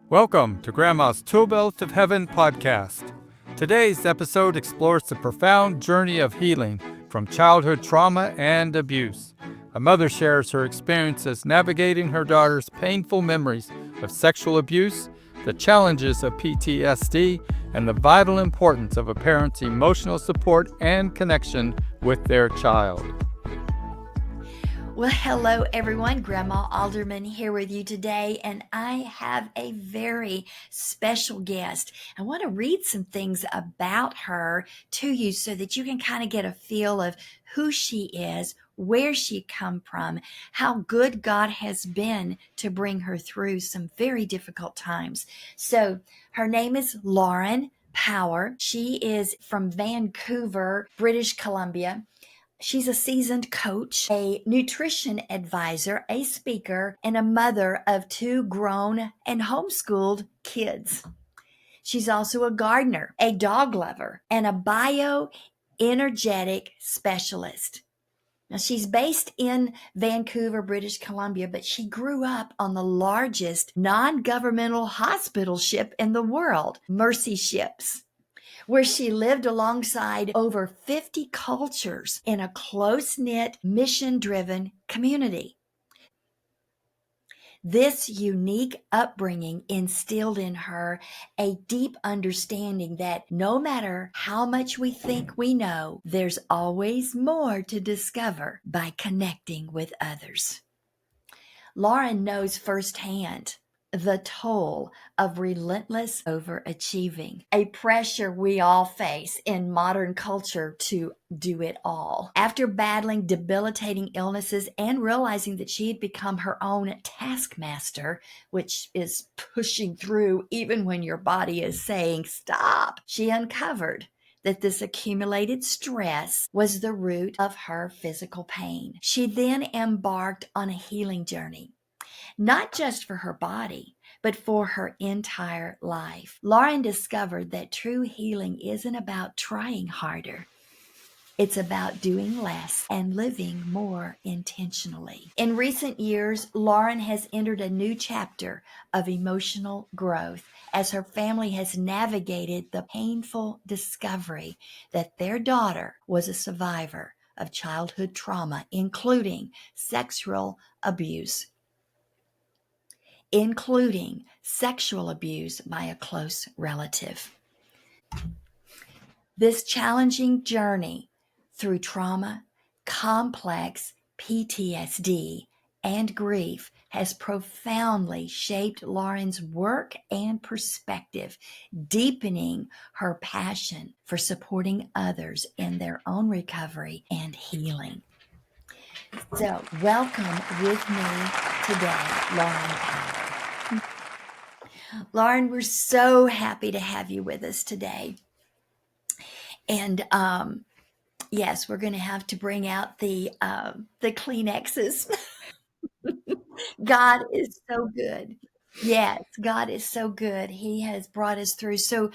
Welcome to Grandma's Tool Belt of Heaven podcast. Today's episode explores the profound journey of healing from childhood trauma and abuse. A mother shares her experiences navigating her daughter's painful memories of sexual abuse, the challenges of PTSD, and the vital importance of a parent's emotional support and connection with their child. Well, hello everyone. Grandma Alderman here with you today, and I have a very special guest. I want to read some things about her to you so that you can kind of get a feel of who she is, where she come from, how good God has been to bring her through some very difficult times. So her name is Lauren Power. She is from Vancouver, British Columbia. She's a seasoned coach, a nutrition advisor, a speaker, and a mother of 2 grown and homeschooled kids. She's also a gardener, a dog lover, and a bioenergetic specialist. Now, she's based in Vancouver, British Columbia, but she grew up on the largest non-governmental hospital ship in the world, Mercy Ships, where she lived alongside over 50 cultures in a close-knit, mission-driven community. This unique upbringing instilled in her a deep understanding that no matter how much we think we know, there's always more to discover by connecting with others. Lauren knows firsthand the toll of relentless overachieving, a pressure we all face in modern culture to do it all. After battling debilitating illnesses and realizing that she had become her own taskmaster, which is pushing through even when your body is saying stop, she uncovered that this accumulated stress was the root of her physical pain. She then embarked on a healing journey, not just for her body, but for her entire life. Lauren discovered that true healing isn't about trying harder. It's about doing less and living more intentionally. In recent years, Lauren has entered a new chapter of emotional growth as her family has navigated the painful discovery that their daughter was a survivor of childhood trauma, including sexual abuse by a close relative. This challenging journey through trauma, complex PTSD, and grief has profoundly shaped Lauren's work and perspective, deepening her passion for supporting others in their own recovery and healing. So, welcome with me today, Lauren Power. Lauren, we're so happy to have you with us today. And yes, we're going to have to bring out the Kleenexes. God is so good. Yes, God is so good. He has brought us through. So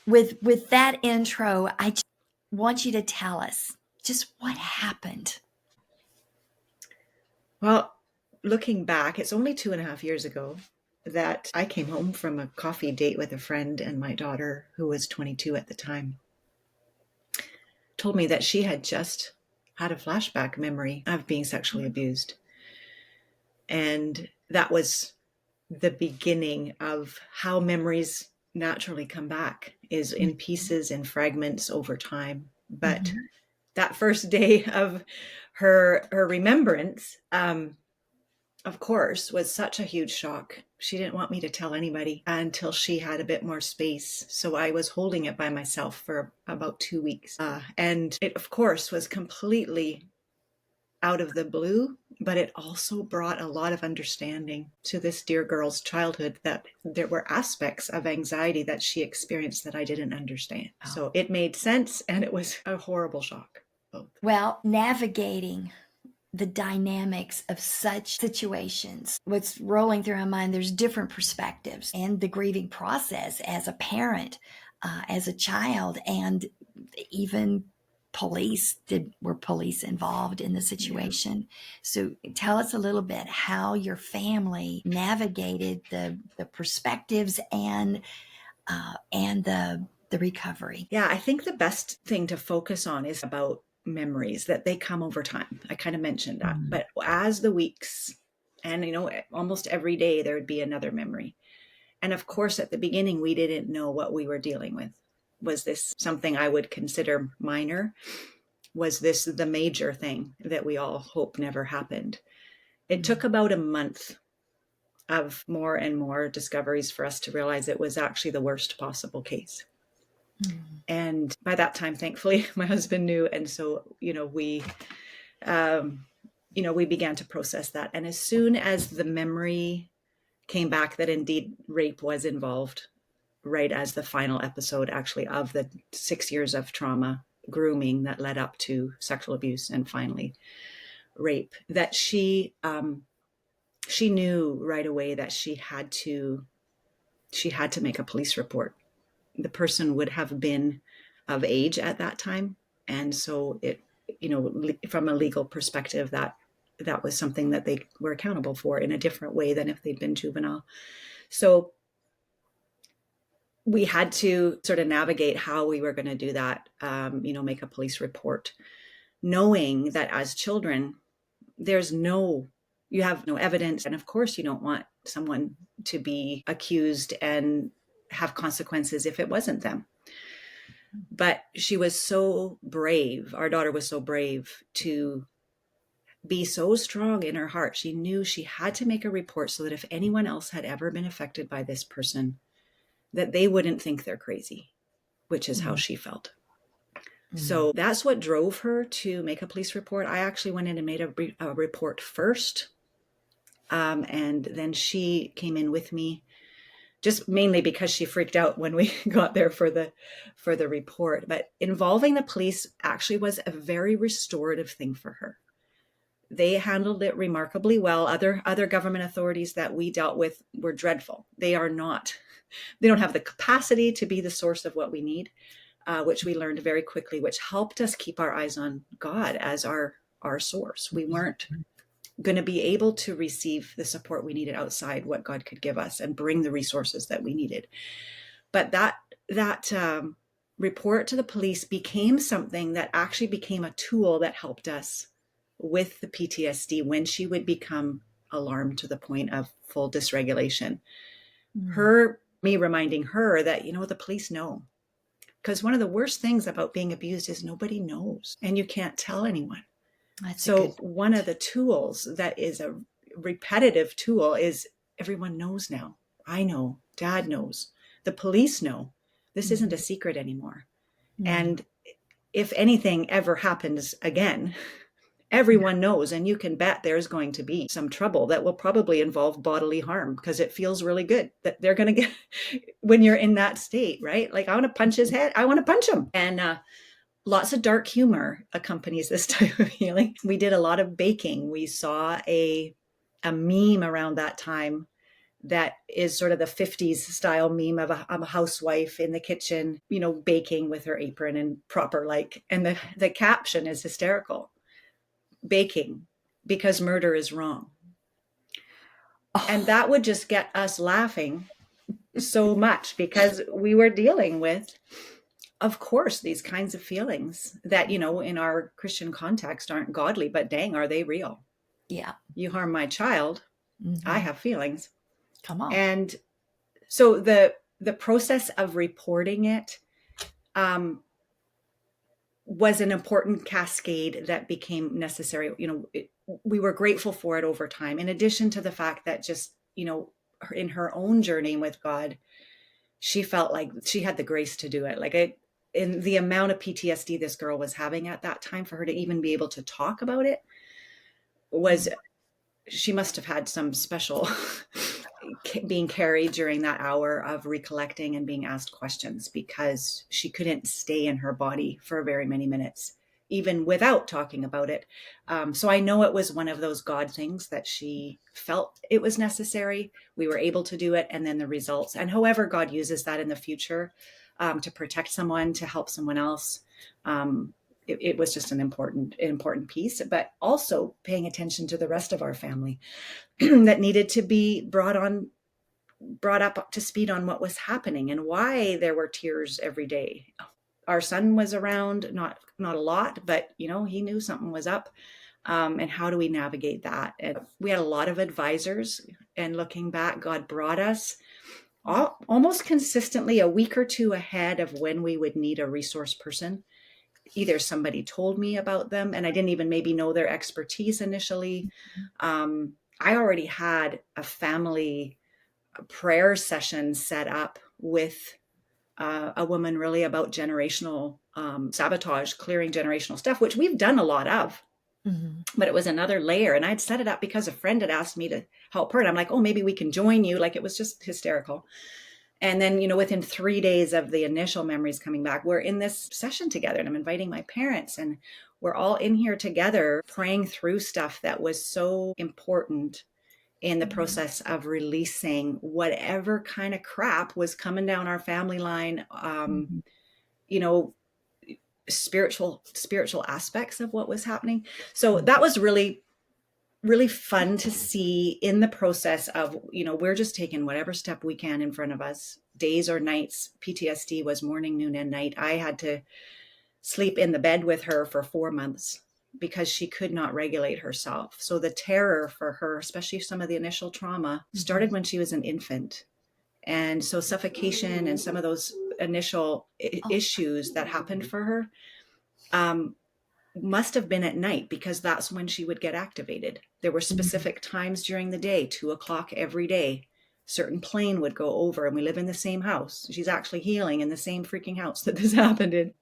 with that intro, I just want you to tell us just what happened. Well, looking back, it's only 2.5 years ago that I came home from a coffee date with a friend, and my daughter, who was 22 at the time, told me that she had just had a flashback memory of being sexually abused. And that was the beginning of how memories naturally come back, is in pieces and fragments over time. But that first day of her remembrance, of course, was such a huge shock. She didn't want me to tell anybody until she had a bit more space. So I was holding it by myself for about 2 weeks. And it, of course, was completely out of the blue, but it also brought a lot of understanding to this dear girl's childhood, that there were aspects of anxiety that she experienced that I didn't understand. Oh. So it made sense, and it was a horrible shock. Both. Well, navigating the dynamics of such situations, what's rolling through my mind, there's different perspectives, and the grieving process as a parent, as a child, and even were police involved in the situation? So tell us a little bit how your family navigated the perspectives and the recovery. Yeah, I think the best thing to focus on is about memories, that they come over time. I kind of mentioned that. But as the weeks, and almost every day there would be another memory. And of course, at the beginning, we didn't know what we were dealing with. Was this something I would consider minor? Was this the major thing that we all hope never happened? It took about a month of more and more discoveries for us to realize it was actually the worst possible case. And by that time, thankfully, my husband knew. And so, we began to process that. And as soon as the memory came back that indeed rape was involved, right as the final episode actually of the 6 years of trauma, grooming that led up to sexual abuse and finally rape, that she knew right away that she had to make a police report. The person would have been of age at that time. And so it, from a legal perspective, that was something that they were accountable for in a different way than if they'd been juvenile. So we had to sort of navigate how we were going to do that, make a police report, knowing that as children, you have no evidence. And of course, you don't want someone to be accused and have consequences if it wasn't them. But she was so brave. Our daughter was so brave to be so strong in her heart. She knew she had to make a report so that if anyone else had ever been affected by this person, that they wouldn't think they're crazy, which is how she felt. So that's what drove her to make a police report. I actually went in and made a report first. And then she came in with me, just mainly because she freaked out when we got there for the report. But involving the police actually was a very restorative thing for her. They handled it remarkably well. Other government authorities that we dealt with were dreadful. They don't have the capacity to be the source of what we need, which we learned very quickly, which helped us keep our eyes on God as our source. We weren't going to be able to receive the support we needed outside what God could give us and bring the resources that we needed. But that report to the police became something that actually became a tool that helped us with the PTSD when she would become alarmed to the point of full dysregulation. Me reminding her that, the police know. Because one of the worst things about being abused is nobody knows and you can't tell anyone. So one of the tools that is a repetitive tool is everyone knows now. I know, Dad knows, the police know. This isn't a secret anymore. And if anything ever happens again, everyone knows, and you can bet there's going to be some trouble that will probably involve bodily harm, because it feels really good that they're going to get when you're in that state, right? Like, I want to punch his head. I want to punch him. And lots of dark humor accompanies this type of healing. We did a lot of baking. We saw a meme around that time that is sort of the 50s style meme of a housewife in the kitchen, baking with her apron and proper and the caption is hysterical. Baking because murder is wrong. And that would just get us laughing so much, because we were dealing with, of course, these kinds of feelings that, in our Christian context aren't godly, but dang, are they real? Yeah. You harm my child. I have feelings. Come on. And so the process of reporting it was an important cascade that became necessary. We were grateful for it over time, in addition to the fact that just, in her own journey with God, she felt like she had the grace to do it. In the amount of PTSD this girl was having at that time, for her to even be able to talk about it she must have had some special being carried during that hour of recollecting and being asked questions, because she couldn't stay in her body for very many minutes, even without talking about it. So I know it was one of those God things that she felt it was necessary. We were able to do it. And then the results, and however God uses that in the future to protect someone, to help someone else, it was just an important piece, but also paying attention to the rest of our family that needed to be brought up to speed on what was happening and why there were tears every day. Our son was around, not a lot, but he knew something was up. And how do we navigate that? And we had a lot of advisors, and looking back, God brought us almost consistently a week or two ahead of when we would need a resource person. Either somebody told me about them and I didn't even maybe know their expertise initially. I already had a family prayer session set up with a woman really about generational sabotage, clearing generational stuff, which we've done a lot of. Mm-hmm. But it was another layer. And I'd set it up because a friend had asked me to help her. And I'm like, oh, maybe we can join you. Like, it was just hysterical. And then, within 3 days of the initial memories coming back, we're in this session together and I'm inviting my parents and we're all in here together praying through stuff that was so important in the process of releasing whatever kind of crap was coming down our family line, spiritual aspects of what was happening. So that was really, really fun to see in the process of, we're just taking whatever step we can in front of us, days or nights. PTSD was morning, noon, and night. I had to sleep in the bed with her for 4 months because she could not regulate herself. So the terror for her, especially some of the initial trauma, started when she was an infant. And so suffocation and some of those initial issues that happened for her must have been at night, because that's when she would get activated. There were specific times during the day, 2:00 every day, certain plane would go over, and we live in the same house. She's actually healing in the same freaking house that this happened in.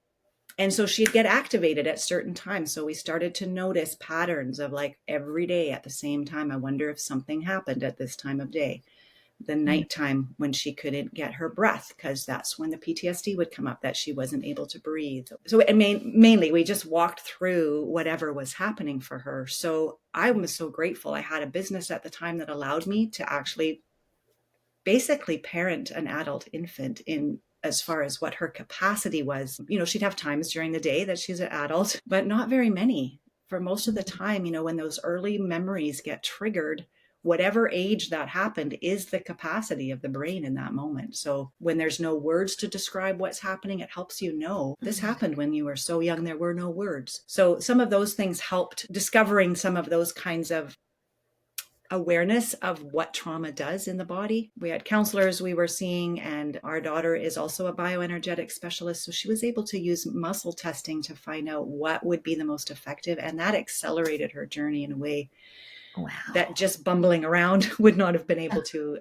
And so she'd get activated at certain times. So we started to notice patterns of like every day at the same time. I wonder if something happened at this time of day. The nighttime when she couldn't get her breath, because that's when the PTSD would come up, that she wasn't able to breathe. So mainly we just walked through whatever was happening for her. So I was so grateful. I had a business at the time that allowed me to actually basically parent an adult infant in as far as what her capacity was. She'd have times during the day that she's an adult, but not very many. For most of the time, when those early memories get triggered, whatever age that happened is the capacity of the brain in that moment. So when there's no words to describe what's happening, it helps you know this happened when you were so young, there were no words. So some of those things helped discovering some of those kinds of awareness of what trauma does in the body. We had counselors we were seeing, and our daughter is also a bioenergetic specialist. So she was able to use muscle testing to find out what would be the most effective. And that accelerated her journey in a way that just bumbling around would not have been able to,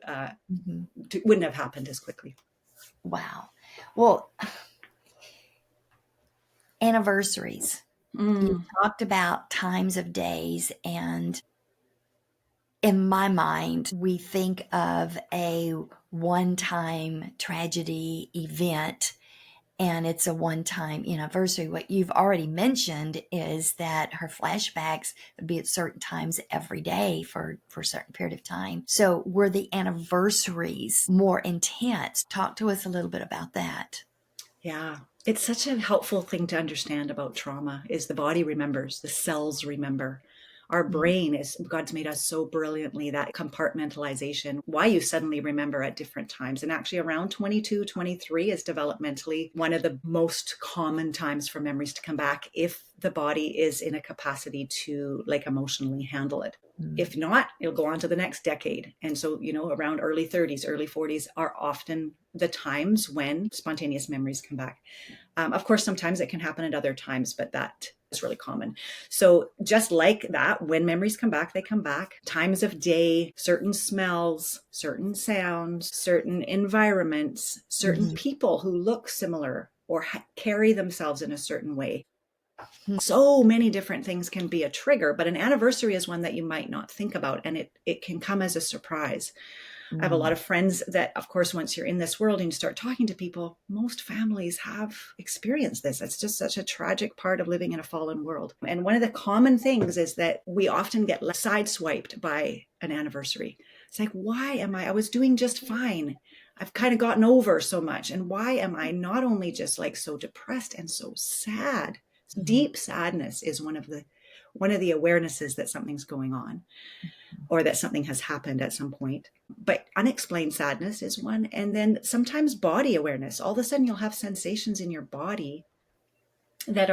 wouldn't have happened as quickly. Wow. Well, anniversaries. You talked about times of days, and in my mind, we think of a one-time tragedy event, and it's a one-time anniversary. What you've already mentioned is that her flashbacks would be at certain times every day for a certain period of time. So were the anniversaries more intense? Talk to us a little bit about that. Yeah. It's such a helpful thing to understand about trauma is the body remembers, the cells remember. Our brain God's made us so brilliantly, that compartmentalization, why you suddenly remember at different times. And actually around 22, 23 is developmentally one of the most common times for memories to come back if the body is in a capacity to emotionally handle it. If not, it'll go on to the next decade. And so, around early 30s, early 40s are often the times when spontaneous memories come back. Of course, sometimes it can happen at other times, but that is really common. So just like that, when memories come back, they come back. Times of day, certain smells, certain sounds, certain environments, certain people who look similar or carry themselves in a certain way. So many different things can be a trigger, but an anniversary is one that you might not think about, and it can come as a surprise. I have a lot of friends that, of course, once you're in this world and you start talking to people, most families have experienced this. It's just such a tragic part of living in a fallen world. And one of the common things is that we often get sideswiped by an anniversary. It's like, why I was doing just fine. I've kind of gotten over so much. And why am I not only just so depressed and so sad, Deep sadness is one of the awarenesses that something's going on, or that something has happened at some point. But unexplained sadness is one. And then sometimes body awareness. All of a sudden you'll have sensations in your body that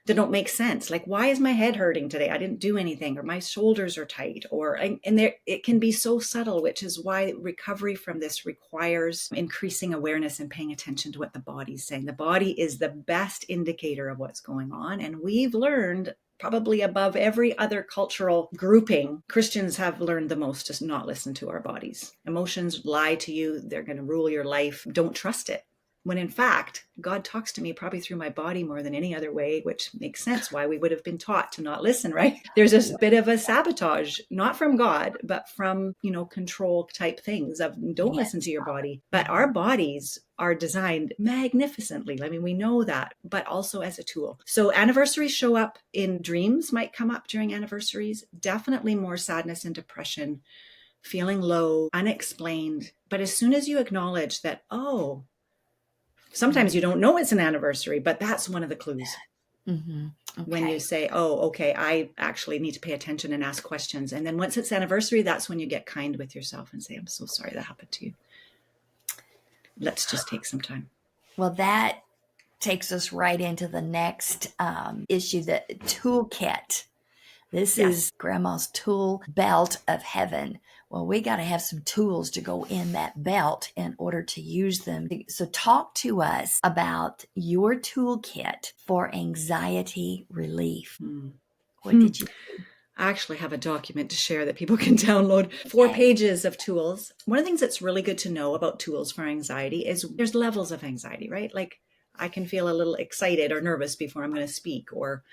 don't make sense. Like, why is my head hurting today? I didn't do anything, or my shoulders are tight, and there, it can be so subtle, which is why recovery from this requires increasing awareness and paying attention to what the body's saying. The body is the best indicator of what's going on. And we've learned, probably above every other cultural grouping, Christians have learned the most to not listen to our bodies. Emotions lie to you. They're going to rule your life. Don't trust it. When in fact, God talks to me probably through my body more than any other way, which makes sense why we would have been taught to not listen, right? There's a bit of a sabotage, not from God, but from, control type things of don't listen to your body. But our bodies are designed magnificently. I mean, we know that, but also as a tool. So anniversaries show up in dreams, might come up during anniversaries, definitely more sadness and depression, feeling low, unexplained. But as soon as you acknowledge that, sometimes you don't know it's an anniversary, but that's one of the clues. Mm-hmm. Okay. When you say, okay, I actually need to pay attention and ask questions. And then once it's anniversary, that's when you get kind with yourself and say, I'm so sorry that happened to you. Let's just take some time. Well, that takes us right into the next issue, the toolkit. This is Grandma's tool belt of heaven. Well, we got to have some tools to go in that belt in order to use them. So talk to us about your toolkit for anxiety relief. What did you do? I actually have a document to share that people can download. 4 pages of tools. One of the things that's really good to know about tools for anxiety is there's levels of anxiety, right? Like, I can feel a little excited or nervous before I'm going to speak, or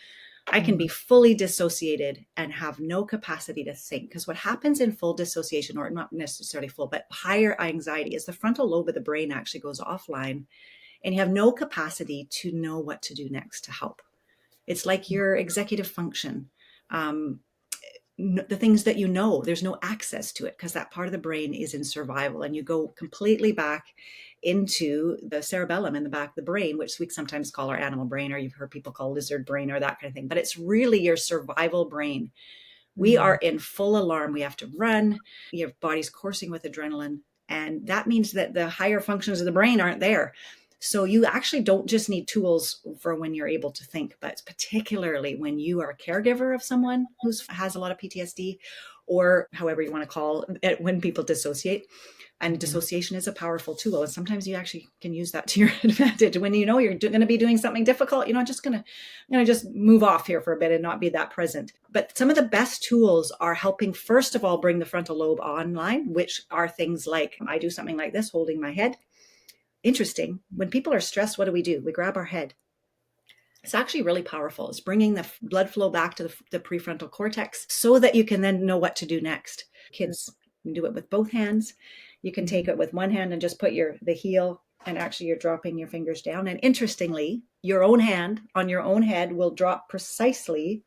I can be fully dissociated and have no capacity to think. Because what happens in full dissociation, or not necessarily full, but higher anxiety, is the frontal lobe of the brain actually goes offline and you have no capacity to know what to do next to help. It's like your executive function. The things that there's no access to it because that part of the brain is in survival, and you go completely back into the cerebellum in the back of the brain, which we sometimes call our animal brain, or you've heard people call lizard brain or that kind of thing, but it's really your survival brain. We are in full alarm. We have to run. Your body's coursing with adrenaline, and that means that the higher functions of the brain aren't there. So you actually don't just need tools for when you're able to think, but particularly when you are a caregiver of someone who has a lot of PTSD, or however you want to call it, when people dissociate. And dissociation is a powerful tool. And sometimes you actually can use that to your advantage. When you know you're going to be doing something difficult, I'm going to just move off here for a bit and not be that present. But some of the best tools are helping, first of all, bring the frontal lobe online, which are things like, I do something like this, holding my head. Interesting. When people are stressed, what do? We grab our head. It's actually really powerful. It's bringing the blood flow back to the prefrontal cortex so that you can then know what to do next. Kids can do it with both hands. You can take it with one hand and just put the heel, and actually you're dropping your fingers down. And interestingly, your own hand on your own head will drop precisely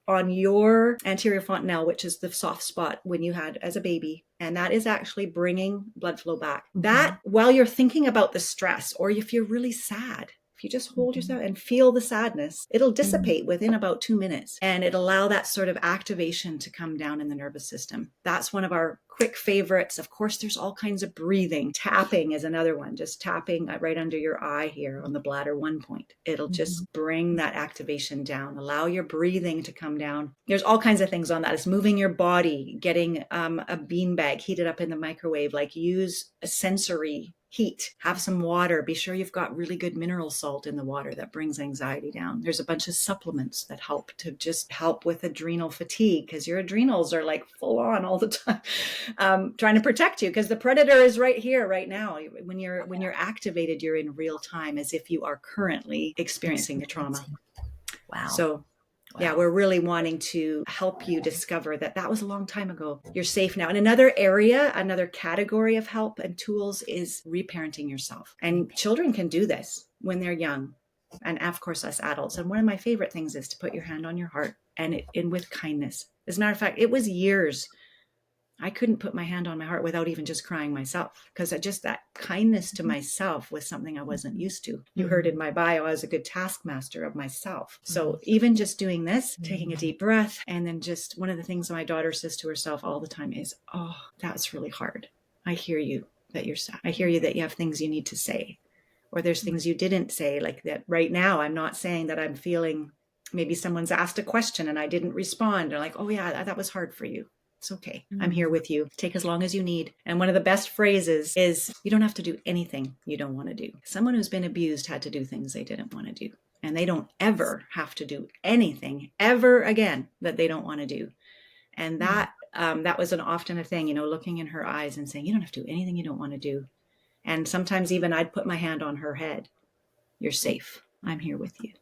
on your anterior fontanelle, which is the soft spot when you had as a baby. And that is actually bringing blood flow back. That, while you're thinking about the stress, or if you're really sad, if you just hold yourself and feel the sadness, it'll dissipate within about 2 minutes, and it'll allow that sort of activation to come down in the nervous system. That's one of our quick favorites. Of course, there's all kinds of breathing. Tapping is another one. Just tapping right under your eye here on the bladder 1 point. It'll just bring that activation down, allow your breathing to come down. There's all kinds of things on that. It's moving your body, getting a beanbag heated up in the microwave, like use a sensory heat, have some water, be sure you've got really good mineral salt in the water that brings anxiety down. There's a bunch of supplements that help with adrenal fatigue, because your adrenals are like full on all the time, trying to protect you, because the predator is right here, right now. When you're activated, you're in real time, as if you are currently experiencing the trauma. Wow. So yeah, we're really wanting to help you discover that was a long time ago. You're safe now. And another area, another category of help and tools is reparenting yourself. And children can do this when they're young. And of course, us adults. And one of my favorite things is to put your hand on your heart and with kindness. As a matter of fact, it was years. I couldn't put my hand on my heart without even just crying myself, because just that kindness to myself was something I wasn't used to. You heard in my bio, I was a good taskmaster of myself. So even just doing this, taking a deep breath, and then just one of the things my daughter says to herself all the time is, oh, that's really hard. I hear you that you're sad. I hear you that you have things you need to say, or there's things you didn't say, like that right now. I'm not saying that I'm feeling, maybe someone's asked a question and I didn't respond. They're like, oh yeah, that was hard for you. It's okay. I'm here with you. Take as long as you need. And one of the best phrases is, you don't have to do anything you don't want to do. Someone who's been abused had to do things they didn't want to do. And they don't ever have to do anything ever again that they don't want to do. And that was often a thing, looking in her eyes and saying, you don't have to do anything you don't want to do. And sometimes even I'd put my hand on her head. You're safe. I'm here with you.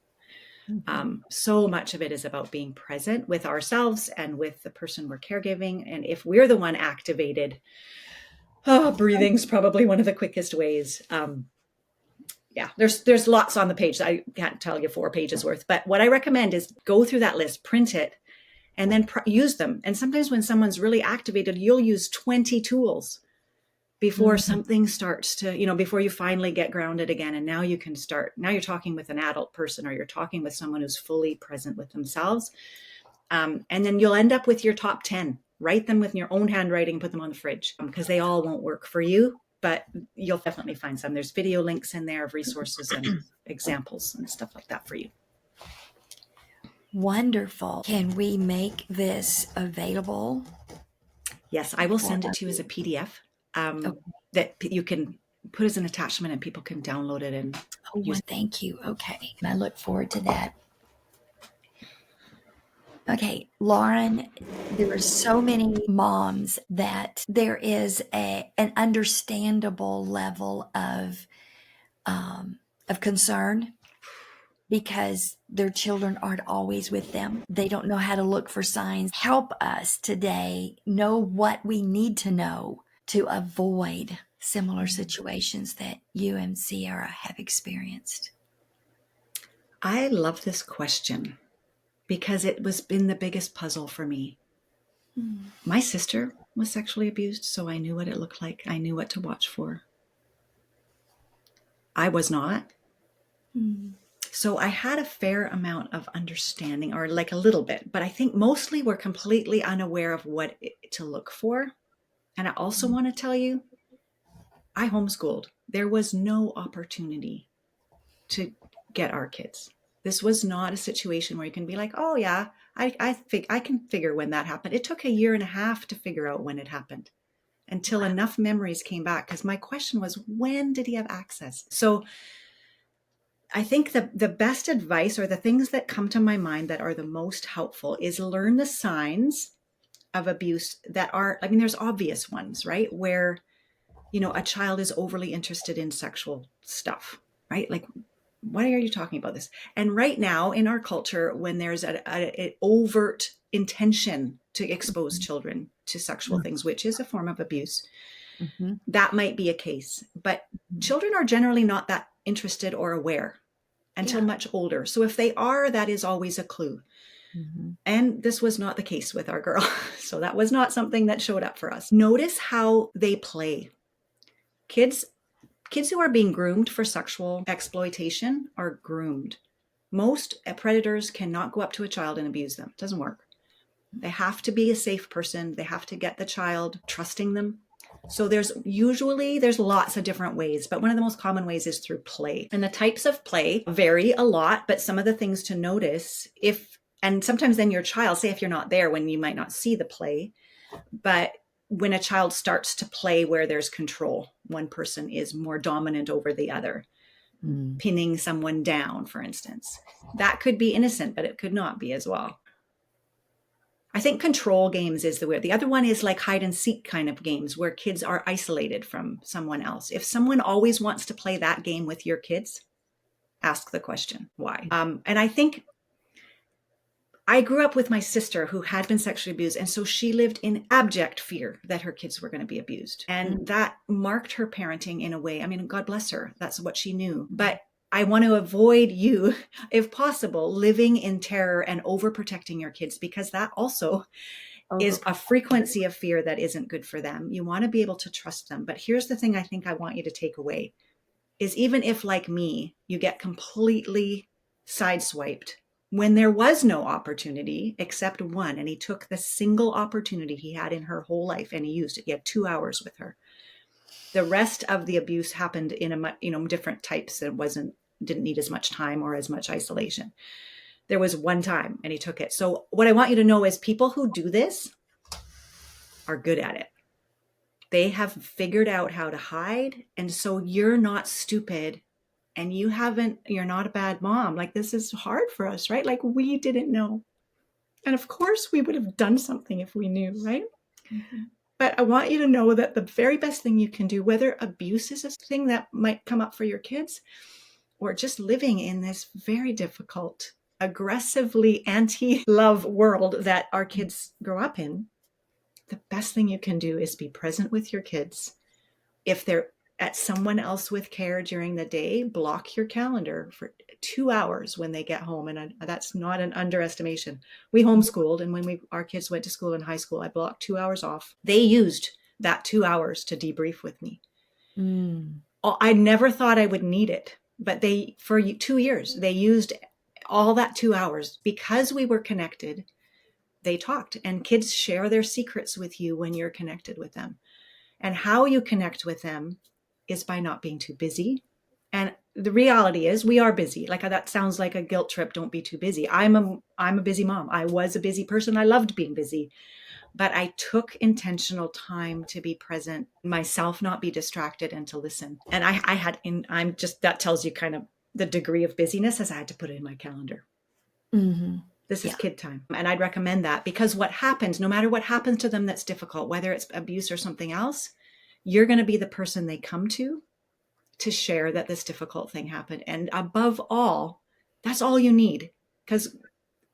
So much of it is about being present with ourselves and with the person we're caregiving. And if we're the one activated, breathing's probably one of the quickest ways. There's lots on the page. I can't tell you 4 pages worth, but what I recommend is go through that list, print it, and then use them. And sometimes when someone's really activated, you'll use 20 tools before something starts to, before you finally get grounded again. And now you can start, now you're talking with an adult person, or you're talking with someone who's fully present with themselves. And then you'll end up with your top 10, write them with your own handwriting, put them on the fridge, because they all won't work for you, but you'll definitely find some. There's video links in there of resources and examples and stuff like that for you. Wonderful. Can we make this available? Yes, I will send it to you as a PDF. That you can put as an attachment and people can download it and use it. Thank you. Okay. I look forward to that. Okay, Lauren, there are so many moms that there is an understandable level of concern, because their children aren't always with them. They don't know how to look for signs. Help us today know what we need to know to avoid similar situations that you and Sierra have experienced. I love this question because it was been the biggest puzzle for me. My sister was sexually abused, so I knew what it looked like. I knew what to watch for. I was not. So I had a fair amount of understanding, or like a little bit, but I think mostly we're completely unaware of what to look for. And I also want to tell you, I homeschooled. There was no opportunity to get our kids. This was not a situation where you can be like, oh yeah, I can figure when that happened. It took 1.5 years to figure out when it happened, until enough memories came back. Because my question was, when did he have access? So I think the best advice, or the things that come to my mind that are the most helpful, is learn the signs of abuse that are, there's obvious ones, right? Where, a child is overly interested in sexual stuff, right? Like, why are you talking about this? And right now in our culture, when there's an overt intention to expose children to sexual things, which is a form of abuse, that might be a case. But children are generally not that interested or aware until much older. So if they are, that is always a clue. And this was not the case with our girl. So that was not something that showed up for us. Notice how they play. Kids who are being groomed for sexual exploitation are groomed. Most predators cannot go up to a child and abuse them. It doesn't work. They have to be a safe person. They have to get the child trusting them. So there's lots of different ways, but one of the most common ways is through play. And the types of play vary a lot, but some of the things to notice, and sometimes then your child, say if you're not there when you might not see the play, but when a child starts to play where there's control, one person is more dominant over the other, pinning someone down, for instance. That could be innocent, but it could not be as well. I think control games is the way. The other one is like hide and seek kind of games where kids are isolated from someone else. If someone always wants to play that game with your kids, ask the question, why? And I think I grew up with my sister who had been sexually abused. And so she lived in abject fear that her kids were going to be abused. And that marked her parenting in a way. God bless her. That's what she knew. But I want to avoid you, if possible, living in terror and overprotecting your kids, because that also is a frequency of fear that isn't good for them. You want to be able to trust them. But here's the thing I think I want you to take away is even if, like me, you get completely sideswiped when there was no opportunity except one, and he took the single opportunity he had in her whole life and he used it. He had 2 hours with her. The rest of the abuse happened in different types that didn't need as much time or as much isolation. There was one time and he took it. So what I want you to know is people who do this are good at it. They have figured out how to hide. And so you're not stupid and you're not a bad mom. Like, this is hard for us, right? Like, we didn't know. And of course we would have done something if we knew, right? Mm-hmm. But I want you to know that the very best thing you can do, whether abuse is a thing that might come up for your kids or just living in this very difficult, aggressively anti-love world that our kids grow up in, the best thing you can do is be present with your kids. If they're at someone else with care during the day, block your calendar for 2 hours when they get home. And that's not an underestimation. We homeschooled, and when our kids went to school in high school, I blocked 2 hours off. They used that 2 hours to debrief with me. I never thought I would need it, but for 2 years, they used all that 2 hours because we were connected. They talked, and kids share their secrets with you when you're connected with them. And how you connect with them is by not being too busy. And the reality is we are busy. Like, that sounds like a guilt trip. Don't be too busy. I'm a busy mom. I was a busy person. I loved being busy, but I took intentional time to be present myself, not be distracted, and to listen. And that tells you kind of the degree of busyness, as I had to put it in my calendar. Mm-hmm. This is kid time. And I'd recommend that, because what happens, no matter what happens to them that's difficult, whether it's abuse or something else, you're going to be the person they come to share that this difficult thing happened. And above all, that's all you need, because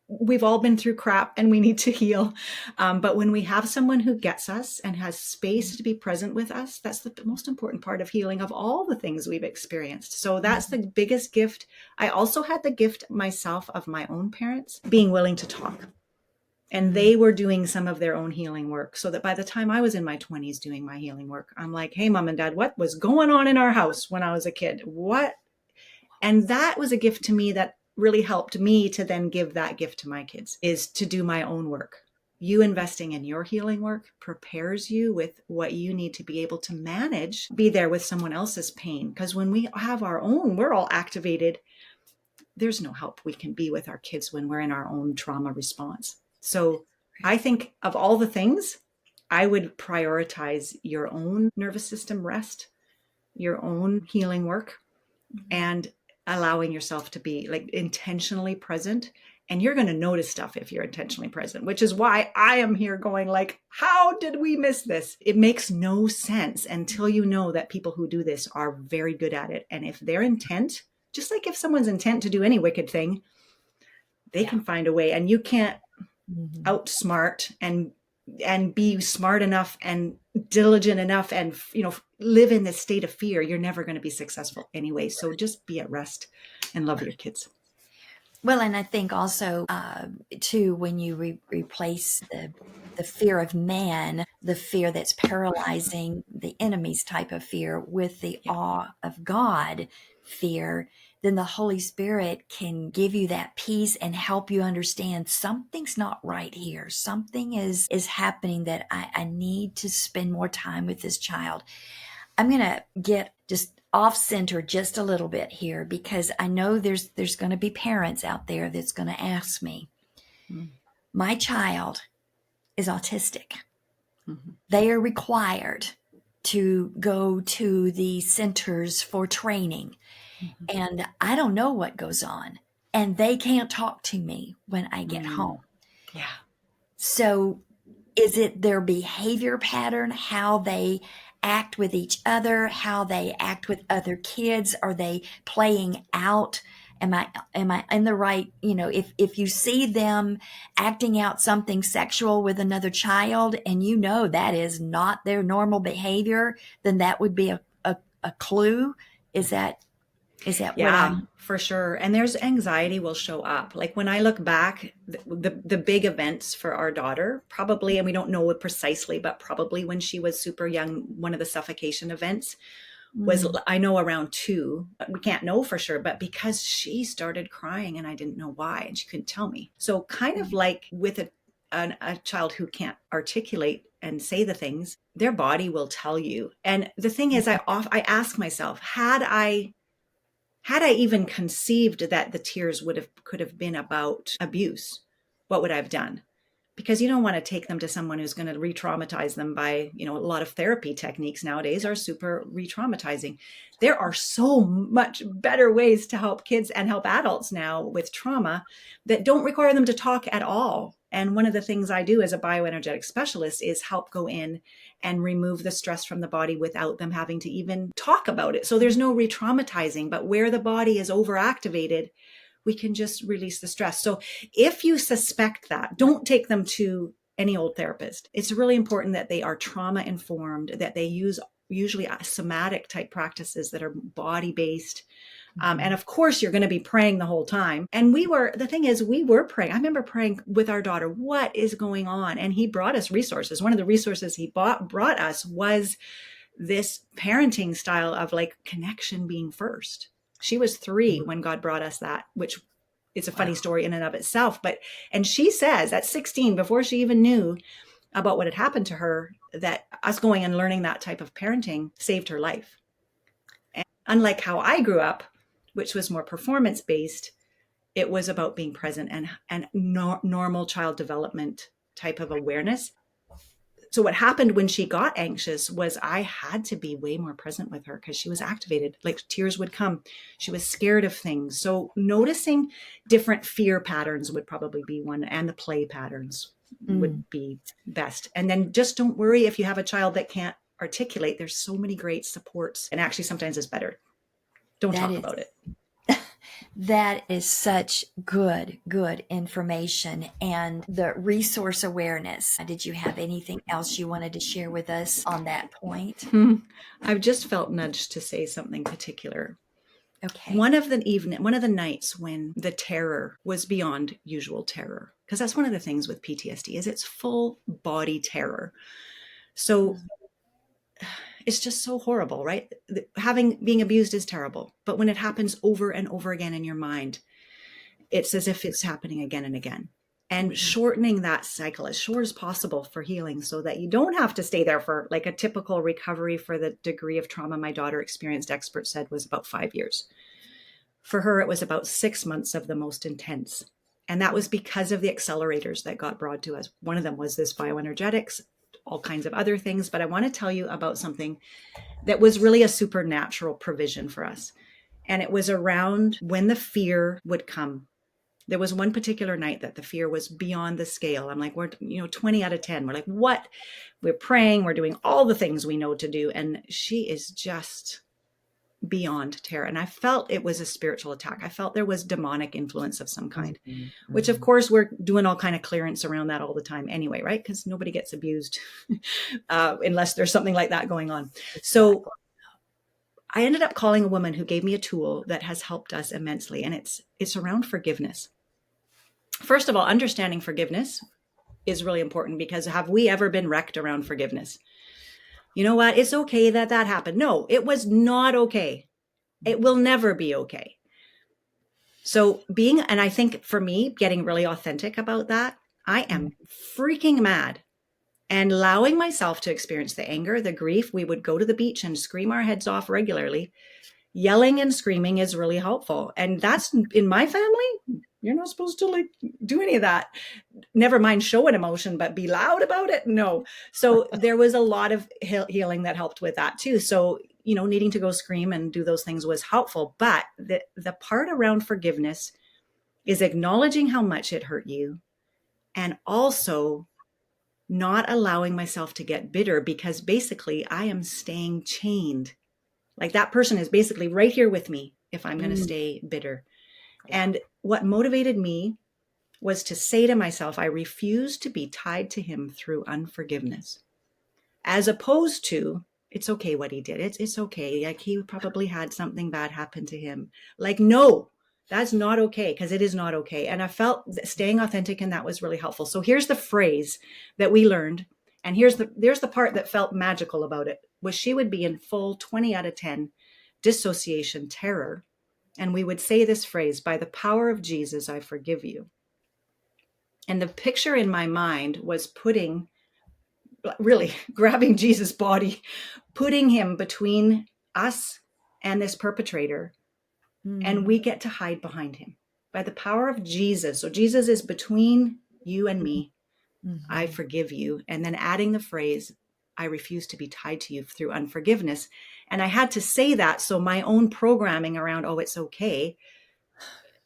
we've all been through crap and we need to heal. But when we have someone who gets us and has space to be present with us, that's the most important part of healing of all the things we've experienced. So that's the biggest gift. I also had the gift myself of my own parents being willing to talk. And they were doing some of their own healing work, so that by the time I was in my 20s doing my healing work, I'm like, hey, mom and dad, what was going on in our house when I was a kid? What? And that was a gift to me that really helped me to then give that gift to my kids, is to do my own work. You investing in your healing work prepares you with what you need to be able to manage, be there with someone else's pain. Because when we have our own, we're all activated. There's no help we can be with our kids when we're in our own trauma response. So I think of all the things, I would prioritize your own nervous system rest, your own healing work, and allowing yourself to be like intentionally present. And you're going to notice stuff if you're intentionally present, which is why I am here going like, how did we miss this? It makes no sense until you know that people who do this are very good at it. And if their intent, just like if someone's intent to do any wicked thing, they can find a way. And you can't outsmart and be smart enough and diligent enough and, live in this state of fear. You're never going to be successful anyway. So just be at rest and love your kids. Well, and I think also, too, when you replace the fear of man, the fear that's paralyzing, the enemy's type of fear, with the awe of God fear, then the Holy Spirit can give you that peace and help you understand something's not right here. Something is happening that I need to spend more time with this child. I'm going to get just off center just a little bit here, because I know there's going to be parents out there that's going to ask me, my child is autistic. Mm-hmm. They are required to go to the centers for training. Mm-hmm. And I don't know what goes on. And they can't talk to me when I get home. Yeah. So is it their behavior pattern, how they act with each other, how they act with other kids? Are they playing out? Am I in the right, if you see them acting out something sexual with another child and that is not their normal behavior, then that would be a clue. Is that Is that what Yeah, I'm? for sure. And there's anxiety will show up. Like when I look back, the big events for our daughter, probably, and we don't know it precisely, but probably when she was super young, one of the suffocation events was, Mm, I know, around 2. We can't know for sure, but because she started crying and I didn't know why and she couldn't tell me. So kind of like with a child who can't articulate and say the things, their body will tell you. And the thing is, I ask myself, had I even conceived that the tears could have been about abuse, what would I have done? Because you don't want to take them to someone who's going to re-traumatize them by, a lot of therapy techniques nowadays are super re-traumatizing. There are so much better ways to help kids and help adults now with trauma that don't require them to talk at all. And one of the things I do as a bioenergetic specialist is help go in and remove the stress from the body without them having to even talk about it. So there's no re-traumatizing, but where the body is overactivated, we can just release the stress. So if you suspect that, don't take them to any old therapist. It's really important that they are trauma informed, that they use usually somatic type practices that are body based. And of course, you're going to be praying the whole time. And the thing is, we were praying. I remember praying with our daughter, what is going on? And he brought us resources. One of the resources he brought us was this parenting style of like connection being first. She was 3 when God brought us that, which is a funny story in and of itself. And she says at 16, before she even knew about what had happened to her, that us going and learning that type of parenting saved her life. And unlike how I grew up, which was more performance based, it was about being present and normal child development type of awareness. So what happened when she got anxious was I had to be way more present with her because she was activated. Like tears would come. She was scared of things. So noticing different fear patterns would probably be one, and the play patterns would be best. And then just don't worry if you have a child that can't articulate. There's so many great supports, and actually sometimes it's better. Don't talk about it. That is such good information, and the resource awareness. Did you have anything else you wanted to share with us on that point? I've just felt nudged to say something particular. Okay. One of the nights when the terror was beyond usual terror, because that's one of the things with PTSD is it's full body terror. So it's just so horrible, right? Being abused is terrible, but when it happens over and over again in your mind, it's as if it's happening again and again. And shortening that cycle as short as possible for healing so that you don't have to stay there for like a typical recovery for the degree of trauma my daughter experienced, experts said was about 5 years. For her, it was about 6 months of the most intense. And that was because of the accelerators that got brought to us. One of them was this bioenergetics, all kinds of other things. But I want to tell you about something that was really a supernatural provision for us. And it was around when the fear would come. There was one particular night that the fear was beyond the scale. I'm like, we're 20 out of 10. We're like, what? We're praying. We're doing all the things we know to do. And she is just beyond terror. And I felt it was a spiritual attack. I felt there was demonic influence of some kind, which of course we're doing all kind of clearance around that all the time anyway, right? Because nobody gets abused unless there's something like that going on. So I ended up calling a woman who gave me a tool that has helped us immensely. And it's around forgiveness. First of all, understanding forgiveness is really important because have we ever been wrecked around forgiveness? You know what? It's okay that happened. No, it was not okay. It will never be okay. So and I think for me, getting really authentic about that, I am freaking mad and allowing myself to experience the anger, the grief. We would go to the beach and scream our heads off regularly. Yelling and screaming is really helpful. And that's in my family. You're not supposed to like do any of that. Never mind show an emotion, but be loud about it. No. So there was a lot of healing that helped with that too. So, needing to go scream and do those things was helpful. But the part around forgiveness is acknowledging how much it hurt you and also not allowing myself to get bitter because basically I am staying chained. Like that person is basically right here with me if I'm going to stay bitter. And what motivated me was to say to myself, I refuse to be tied to him through unforgiveness. As opposed to, It's okay what he did. It's okay. Like, he probably had something bad happen to him. Like, no, that's not okay, because it is not okay. And I felt that staying authentic in that was really helpful. So here's the phrase that we learned. And there's the part that felt magical about it, was she would be in full 20 out of 10 dissociation terror. And we would say this phrase, by the power of Jesus, I forgive you. And the picture in my mind was really grabbing Jesus' body, putting him between us and this perpetrator. And we get to hide behind him by the power of Jesus. So Jesus is between you and me. I forgive you. And then adding the phrase, I refuse to be tied to you through unforgiveness. And I had to say that so my own programming around, oh, it's okay,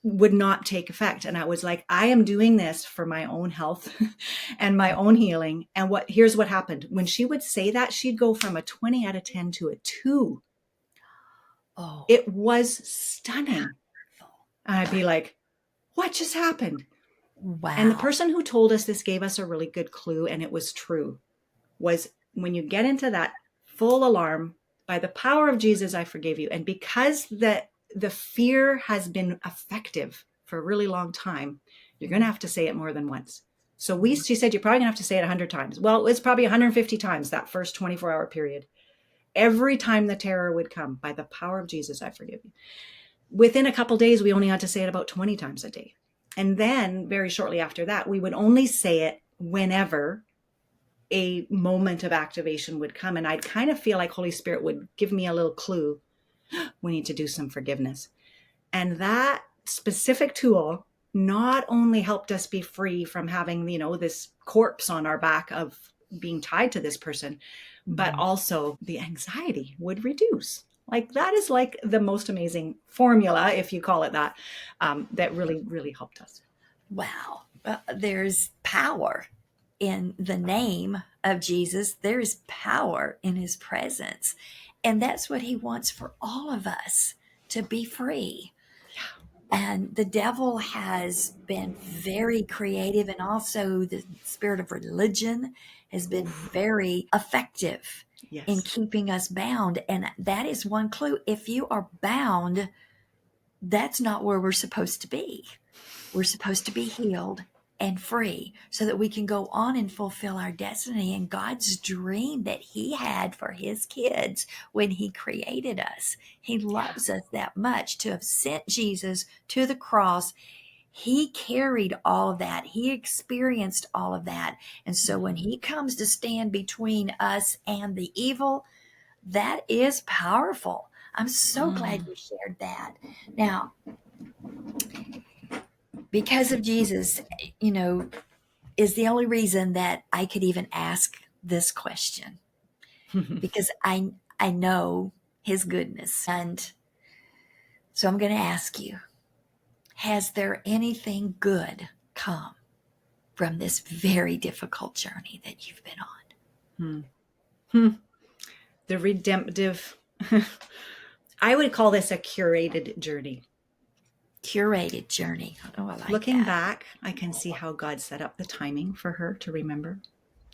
would not take effect. And I was like, I am doing this for my own health and my own healing. And here's what happened. When she would say that, she'd go from a 20 out of 10 to a 2. Oh, it was stunning. And I'd be like, what just happened? wow. And the person who told us this gave us a really good clue, and it was true, was when you get into that full alarm, by the power of Jesus, I forgive you. And because the fear has been effective for a really long time, you're going to have to say it more than once. So she said, you're probably going to have to say it 100 times. Well, it's probably 150 times that first 24-hour period. Every time the terror would come, by the power of Jesus, I forgive you. Within a couple days, we only had to say it about 20 times a day. And then very shortly after that, we would only say it whenever a moment of activation would come. And I'd kind of feel like Holy Spirit would give me a little clue. We need to do some forgiveness. And that specific tool not only helped us be free from having, this corpse on our back of being tied to this person, but also the anxiety would reduce. Like, that is like the most amazing formula, if you call it that, that really, really helped us. Wow. There's power in the name of Jesus. There's power in his presence. And that's what he wants for all of us, to be free. And the devil has been very creative, and also the spirit of religion has been very effective in keeping us bound. And that is one clue. If you are bound, that's not where we're supposed to be. We're supposed to be healed and free so that we can go on and fulfill our destiny and God's dream that he had for his kids when he created us. He loves us that much to have sent Jesus to the cross. He carried all of that. He experienced all of that. And so when he comes to stand between us and the evil, that is powerful. I'm so glad you shared that. Now, because of Jesus, is the only reason that I could even ask this question, because I know his goodness. And so I'm going to ask you, has there anything good come from this very difficult journey that you've been on? The redemptive, I would call this a curated journey. Curated journey. Oh, I like Looking that. back, I can see how God set up the timing for her to remember.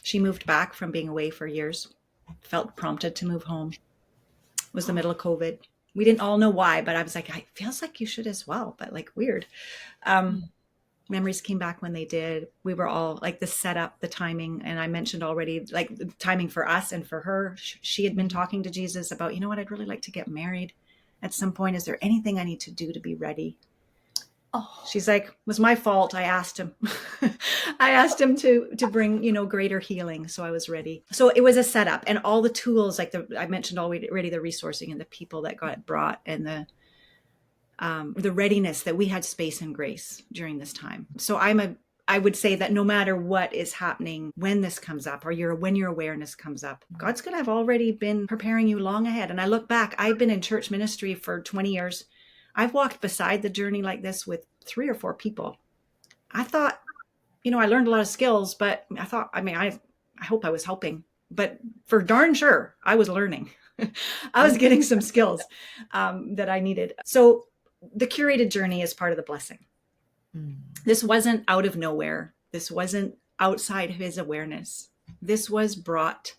She moved back from being away for years, felt prompted to move home. It was the middle of COVID. We didn't all know why, but I was like, it feels like you should as well, but like weird. Memories came back when they did. We were all like the setup, the timing. And I mentioned already, like, the timing for us and for her. She had been talking to Jesus about, I'd really like to get married at some point. Is there anything I need to do to be ready? Oh, she's like, it was my fault. I asked him. I asked him to bring, greater healing. So I was ready. So it was a setup, and all the tools, like I mentioned already, the resourcing and the people that got brought, and the readiness that we had space and grace during this time. So I would say that no matter what is happening, when this comes up, or when your awareness comes up, God's going to have already been preparing you long ahead. And I look back, I've been in church ministry for 20 years. I've walked beside the journey like this with 3 or 4 people. I thought, I learned a lot of skills, but I thought, I hope I was helping, but for darn sure I was learning. I was getting some skills that I needed. So the curated journey is part of the blessing. This wasn't out of nowhere. This wasn't outside of his awareness. This was brought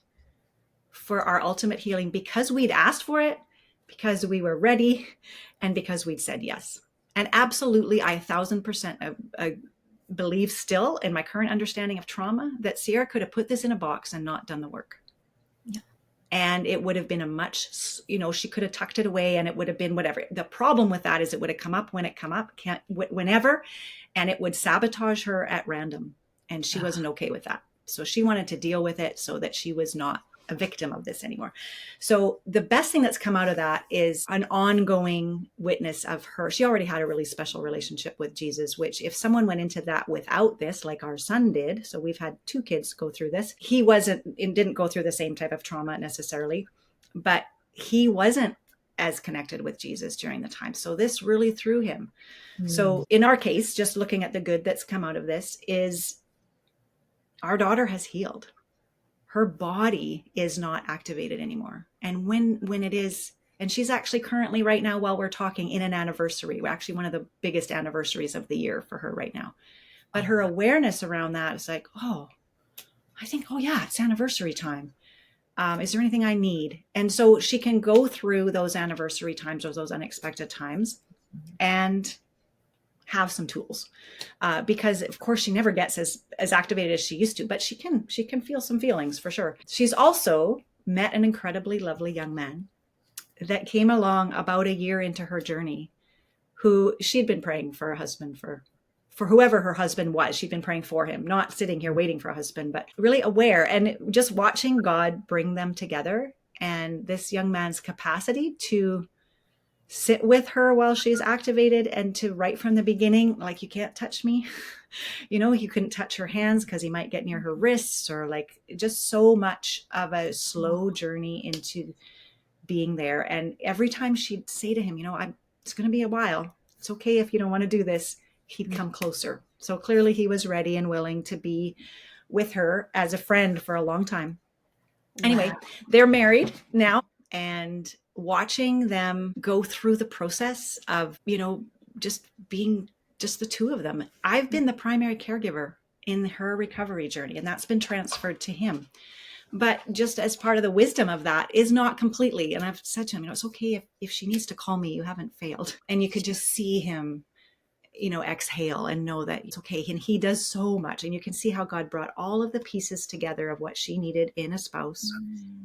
for our ultimate healing because we'd asked for it, because we were ready, and because we'd said yes. And absolutely, I 1,000% believe still in my current understanding of trauma that Sierra could have put this in a box and not done the work. Yeah. And it would have been a much, she could have tucked it away and it would have been whatever. The problem with that is it would have come up when it come up, whenever, and it would sabotage her at random. And she wasn't okay with that. So she wanted to deal with it so that she was not a victim of this anymore. So the best thing that's come out of that is an ongoing witness of her. She already had a really special relationship with Jesus, which if someone went into that without this, like our son did, so we've had 2 kids go through this, he didn't go through the same type of trauma necessarily, but he wasn't as connected with Jesus during the time. So this really threw him. So in our case, just looking at the good that's come out of this is our daughter has healed. Her body is not activated anymore. And when it is, and she's actually currently right now while we're talking in an anniversary, we're actually one of the biggest anniversaries of the year for her right now. But her awareness around that is like, oh yeah, it's anniversary time. Is there anything I need? And so she can go through those anniversary times or those unexpected times and have some tools, because of course she never gets as activated as she used to, but she can feel some feelings for sure. She's also met an incredibly lovely young man that came along about a year into her journey, who she'd been praying for a husband for whoever her husband was. She'd been praying for him, not sitting here waiting for a husband, but really aware and just watching God bring them together. And this young man's capacity to sit with her while she's activated and to right from the beginning, like, you can't touch me. You couldn't touch her hands because he might get near her wrists, or like just so much of a slow journey into being there. And every time she'd say to him, it's going to be a while. It's okay if you don't want to do this. He'd come closer. So clearly he was ready and willing to be with her as a friend for a long time. Anyway, they're married now, and watching them go through the process of, just being just the 2 of them. I've been the primary caregiver in her recovery journey, and that's been transferred to him. But just as part of the wisdom of that is not completely. And I've said to him, it's okay if she needs to call me, you haven't failed. And you could just see him, exhale and know that it's okay. And he does so much. And you can see how God brought all of the pieces together of what she needed in a spouse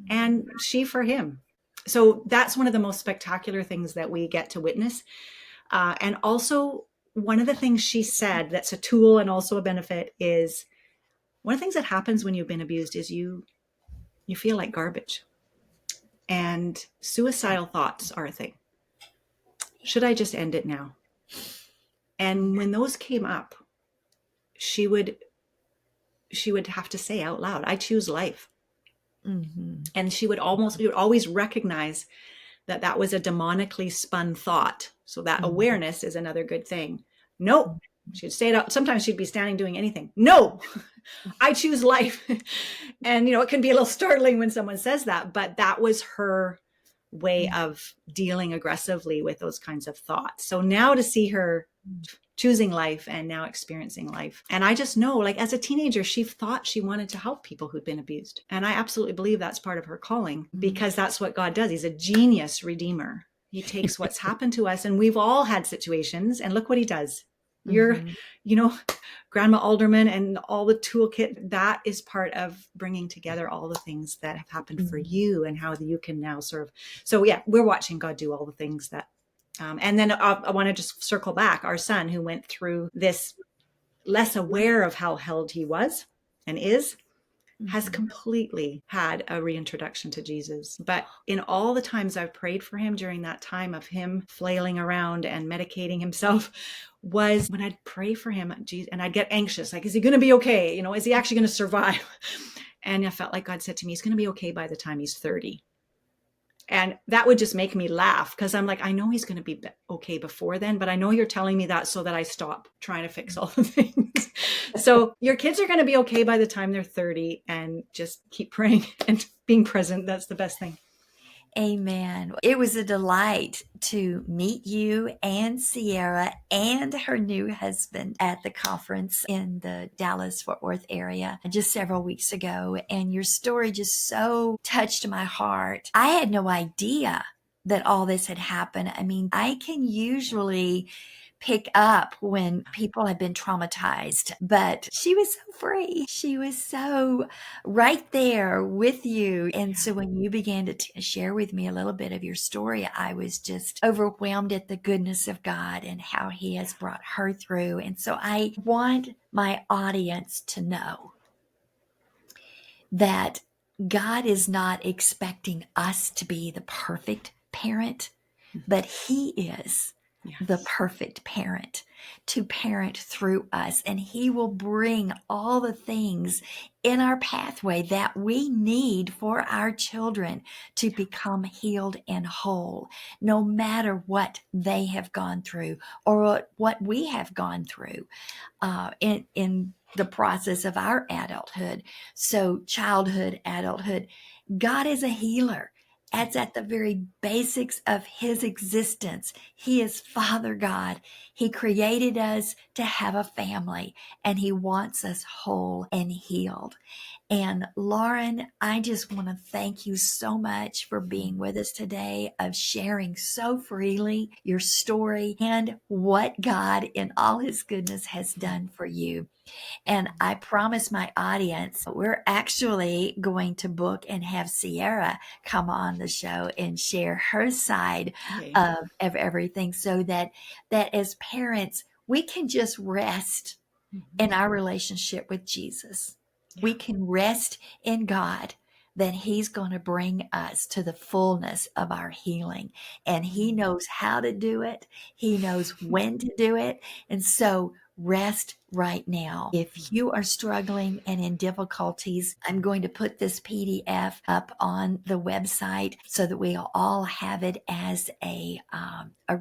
and she for him. So that's one of the most spectacular things that we get to witness. And also one of the things she said that's a tool and also a benefit is one of the things that happens when you've been abused is you feel like garbage. And suicidal thoughts are a thing. Should I just end it now? And when those came up, she would have to say out loud, I choose life. Mm-hmm. And she would always recognize that was a demonically spun thought. So that awareness is another good thing. No, she'd say it out. Sometimes she'd be standing doing anything. No, I choose life. And, it can be a little startling when someone says that, but that was her way of dealing aggressively with those kinds of thoughts. So now to see her choosing life and now experiencing life. And I just know, like, as a teenager, she thought she wanted to help people who'd been abused. And I absolutely believe that's part of her calling, because that's what God does. He's a genius redeemer. He takes what's happened to us, and we've all had situations, and look what he does. You're, Grandma Alderman and all the toolkit, that is part of bringing together all the things that have happened for you and how you can now serve. So yeah, we're watching God do all the things that, and then I want to just circle back. Our son, who went through this less aware of how held he was and is, has completely had a reintroduction to Jesus. But in all the times I've prayed for him during that time of him flailing around and medicating himself, was when I'd pray for him, and I'd get anxious, like, is he going to be okay? Is he actually going to survive? And I felt like God said to me, he's going to be okay by the time he's 30. And that would just make me laugh, because I'm like, I know he's going to be okay before then, but I know you're telling me that so that I stop trying to fix all the things. So your kids are going to be okay by the time they're 30, and just keep praying and being present. That's the best thing. Amen. It was a delight to meet you and Sierra and her new husband at the conference in the Dallas-Fort Worth area just several weeks ago. And your story just so touched my heart. I had no idea that all this had happened. I mean, I can usually pick up when people have been traumatized, but she was so free. She was so right there with you. And so when you began to share with me a little bit of your story, I was just overwhelmed at the goodness of God and how he has brought her through. And so I want my audience to know that God is not expecting us to be the perfect parent, but he is the perfect parent to parent through us. And he will bring all the things in our pathway that we need for our children to become healed and whole, no matter what they have gone through or what we have gone through in the process of our adulthood. So childhood, adulthood, God is a healer. That's at the very basics of his existence. He is Father God. He created us to have a family, and he wants us whole and healed. And Lauren, I just want to thank you so much for being with us today, of sharing so freely your story and what God in all his goodness has done for you. And I promise my audience, we're actually going to book and have Sierra come on the show and share her side of everything, so that as parents, we can just rest in our relationship with Jesus. We can rest in God that he's going to bring us to the fullness of our healing. And he knows how to do it. He knows when to do it. And so rest right now. If you are struggling and in difficulties, I'm going to put this PDF up on the website so that we'll all have it as a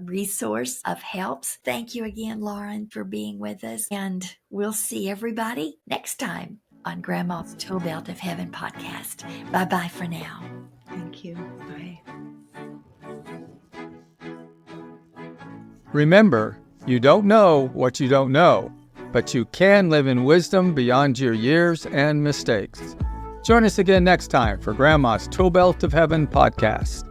resource of helps. Thank you again, Lauren, for being with us. And we'll see everybody next time on Grandma's Tool Belt of Heaven podcast. Bye-bye for now. Thank you. Bye. Remember, you don't know what you don't know, but you can live in wisdom beyond your years and mistakes. Join us again next time for Grandma's Tool Belt of Heaven podcast.